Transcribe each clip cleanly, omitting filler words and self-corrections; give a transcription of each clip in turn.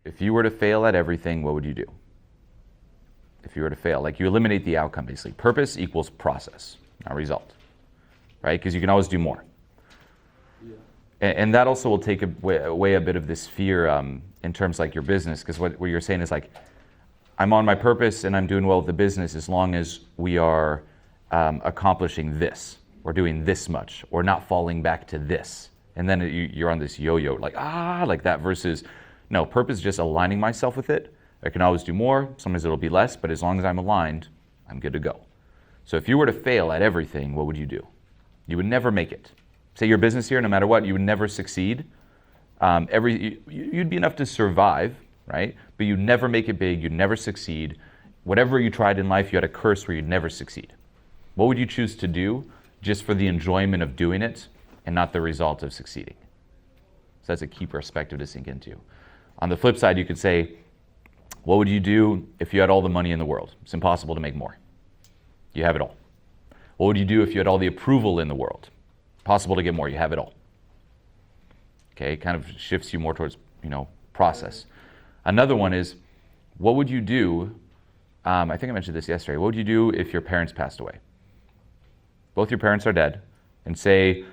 If you were to fail at everything, what would you do? If you were to fail, like you eliminate the outcome basically. Purpose equals process, not result, right? Because you can always do more. Yeah. And that also will take away a bit of this fear in terms like your business, because what you're saying is like, I'm on my purpose and I'm doing well with the business as long as we are accomplishing this, or doing this much, or not falling back to this. And then you're on this yo-yo, like that, versus, no, purpose is just aligning myself with it. I can always do more, sometimes it'll be less, but as long as I'm aligned, I'm good to go. So if you were to fail at everything, what would you do? You would never make it. Say your business here, no matter what, you would never succeed. You'd be enough to survive, right? But you'd never make it big, you'd never succeed. Whatever you tried in life, you had a curse where you'd never succeed. What would you choose to do just for the enjoyment of doing it and not the result of succeeding? So that's a key perspective to sink into. On the flip side, you could say, what would you do if you had all the money in the world? It's impossible to make more. You have it all. What would you do if you had all the approval in the world? Possible to get more, you have it all. Okay, it kind of shifts you more towards, process. Another one is, what would you do, I think I mentioned this yesterday, what would you do if your parents passed away? Both your parents are dead, and say,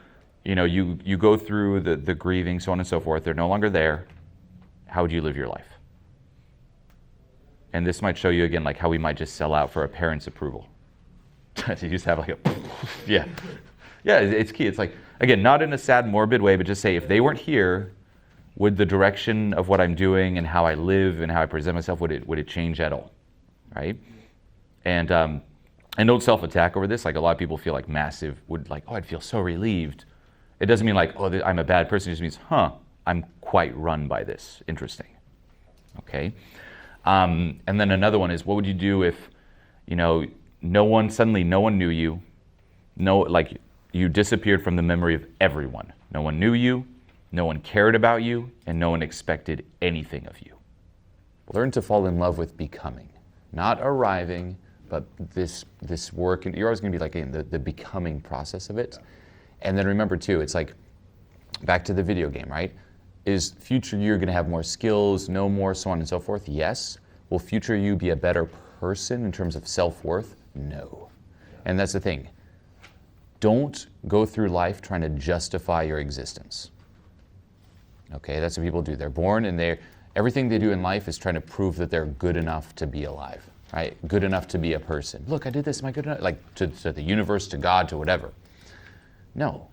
you go through the grieving, so on and so forth, they're no longer there. How would you live your life? And this might show you again like how we might just sell out for a parent's approval. You just have like yeah, it's key. It's like, again, not in a sad, morbid way, but just say, if they weren't here, would the direction of what I'm doing and how I live and how I present myself, would it change at all, right? And don't self-attack over this. Like a lot of people feel like massive, I'd feel so relieved. It doesn't mean like, I'm a bad person. It just means, I'm quite run by this. Interesting. Okay. And then another one is, what would you do if, no one knew you, you disappeared from the memory of everyone. No one knew you, no one cared about you, and no one expected anything of you. Learn to fall in love with becoming, not arriving, but this work. And you're always going to be like in the becoming process of it. And then remember too, it's like back to the video game, right? Is future you going to have more skills, know more, so on and so forth? Yes. Will future you be a better person in terms of self-worth? No. And that's the thing. Don't go through life trying to justify your existence. Okay, that's what people do. They're born and everything they do in life is trying to prove that they're good enough to be alive, right? Good enough to be a person. Look, I did this, am I good enough? Like to the universe, to God, to whatever. No.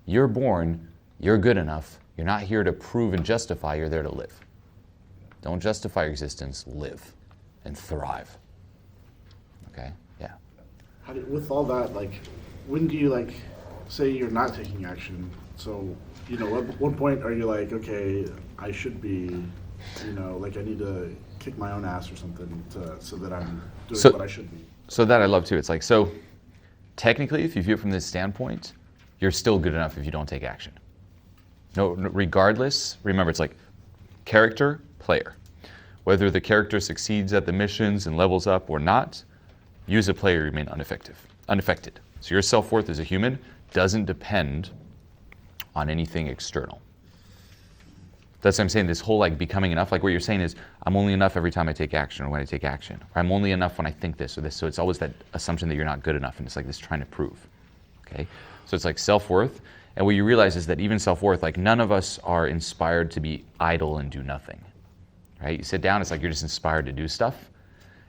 You're born, you're good enough. You're not here to prove and justify, you're there to live. Don't justify your existence, live and thrive. Okay? Yeah. With all that, when do you say you're not taking action? So, at one point are you like, okay, I should be, I need to kick my own ass or something so that I'm doing what I should be. So that I love too. It's like, so technically, if you view it from this standpoint, you're still good enough if you don't take action. No, regardless, remember, it's like character, player. Whether the character succeeds at the missions and levels up or not, you as a player remain unaffected. So your self-worth as a human doesn't depend on anything external. That's what I'm saying, this whole becoming enough, what you're saying is, I'm only enough every time I take action or when I take action. Or I'm only enough when I think this or this. So it's always that assumption that you're not good enough, and it's like this trying to prove. Okay? So it's like self-worth. And what you realize is that even self-worth, none of us are inspired to be idle and do nothing, right? You sit down, it's like you're just inspired to do stuff.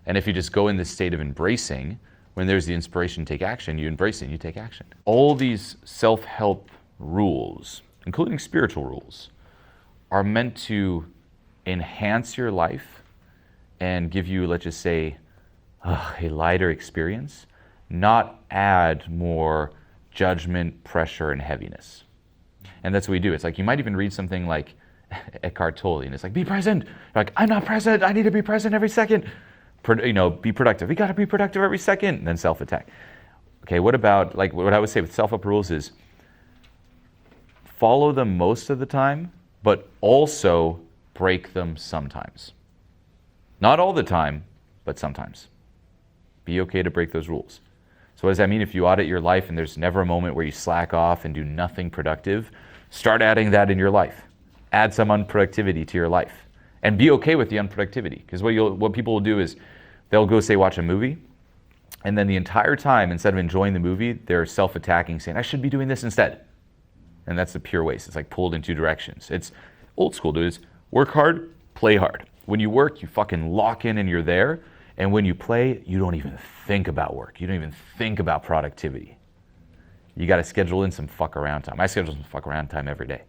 And if you just go in this state of embracing, when there's the inspiration to take action, you embrace it and you take action. All these self-help rules, including spiritual rules, are meant to enhance your life and give you, let's just say, a lighter experience, not add more judgment, pressure, and heaviness. And that's what we do. It's like you might even read something like Eckhart Tolle, and it's like, be present. You're like, I'm not present. I need to be present every second. Be productive. We got to be productive every second. And then self-attack. Okay, what about, what I would say with self-help rules is follow them most of the time, but also break them sometimes. Not all the time, but sometimes. Be okay to break those rules. So what does that mean? If you audit your life and there's never a moment where you slack off and do nothing productive, start adding that in your life. Add some unproductivity to your life. And be okay with the unproductivity. Because what people will do is they'll go, say, watch a movie, and then the entire time, instead of enjoying the movie, they're self-attacking, saying, I should be doing this instead. And that's the pure waste. It's like pulled in two directions. It's old school, dude. It's work hard, play hard. When you work, you fucking lock in and you're there. And when you play, you don't even think about work. You don't even think about productivity. You got to schedule in some fuck around time. I schedule some fuck around time every day.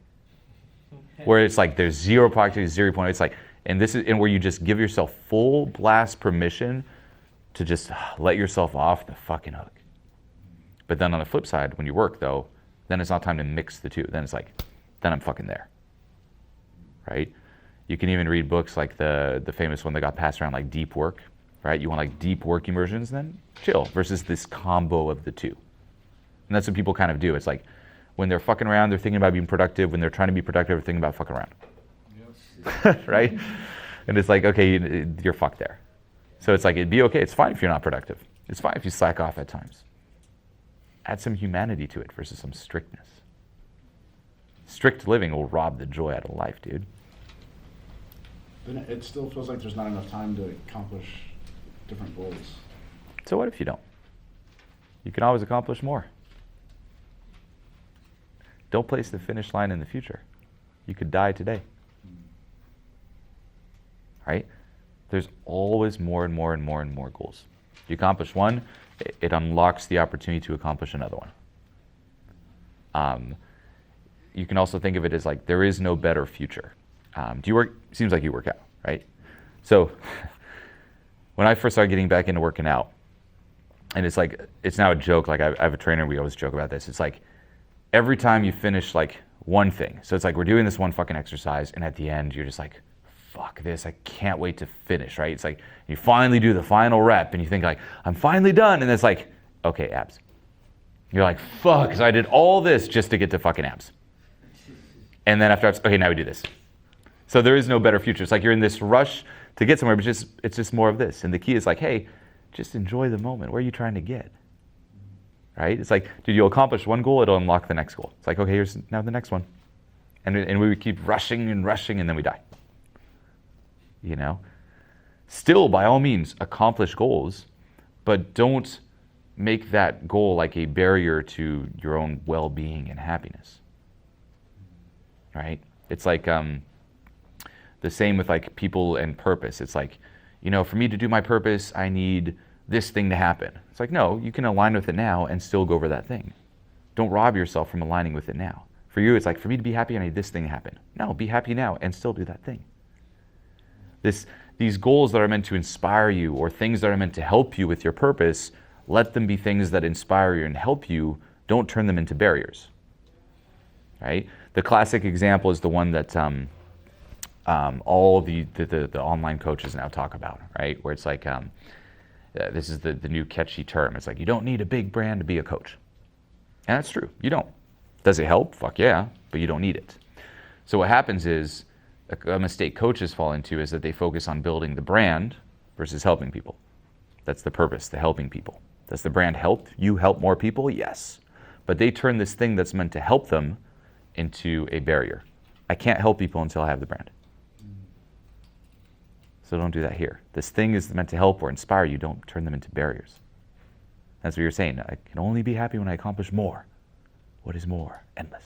Where it's like there's zero productivity, 0 point. It's like, and where you just give yourself full blast permission to just let yourself off the fucking hook. But then on the flip side, when you work though, then it's not time to mix the two. Then it's like, then I'm fucking there, right? You can even read books like the famous one that got passed around, like Deep Work, right? You want like deep work immersions, then chill, versus this combo of the two. And that's what people kind of do. It's like when they're fucking around, they're thinking about being productive. When they're trying to be productive, they're thinking about fucking around, yes. Right? And it's like, okay, you're fucked there. So it's like, it'd be okay. It's fine if you're not productive. It's fine if you slack off at times. Add some humanity to it versus some strictness. Strict living will rob the joy out of life, dude. Then it still feels like there's not enough time to accomplish different goals. So what if you don't? You can always accomplish more. Don't place the finish line in the future. You could die today. Right? There's always more and more and more and more goals. You accomplish one, it unlocks the opportunity to accomplish another one. You can also think of it as like, there is no better future. Do you work? Seems like you work out, right? So when I first started getting back into working out, and it's like, it's now a joke, like I have a trainer, we always joke about this. It's like, every time you finish like one thing, so it's like we're doing this one fucking exercise, and at the end you're just like, fuck this, I can't wait to finish, right? It's like, you finally do the final rep, and you think like, I'm finally done, and it's like, okay, abs. You're like, fuck, so I did all this just to get to fucking abs. And then after abs, okay, now we do this. So there is no better future. It's like you're in this rush to get somewhere, but it's just more of this. And the key is like, hey, just enjoy the moment. Where are you trying to get? Right? It's like, dude, you'll accomplish one goal, it'll unlock the next goal. It's like, okay, here's now the next one. And we would keep rushing, and then we die. You know? Still, by all means, accomplish goals, but don't make that goal like a barrier to your own well-being and happiness. Right? It's like the same with like people and purpose. It's like, you know, for me to do my purpose, I need this thing to happen. It's like, no, you can align with it now and still go over that thing. Don't rob yourself from aligning with it now. For you, it's like, for me to be happy, I need this thing to happen. No, be happy now and still do that thing. These goals that are meant to inspire you, or things that are meant to help you with your purpose, let them be things that inspire you and help you. Don't turn them into barriers. Right? The classic example is the one that all the online coaches now talk about, right? Where it's like, this is the new catchy term. It's like, you don't need a big brand to be a coach. And that's true, you don't. Does it help? Fuck yeah, but you don't need it. So what happens is, a mistake coaches fall into is that they focus on building the brand versus helping people. That's the purpose, the helping people. Does the brand help you help more people? Yes. But they turn this thing that's meant to help them into a barrier. I can't help people until I have the brand. So don't do that here. This thing is meant to help or inspire you. Don't turn them into barriers. That's what you're saying. I can only be happy when I accomplish more. What is more? Endless.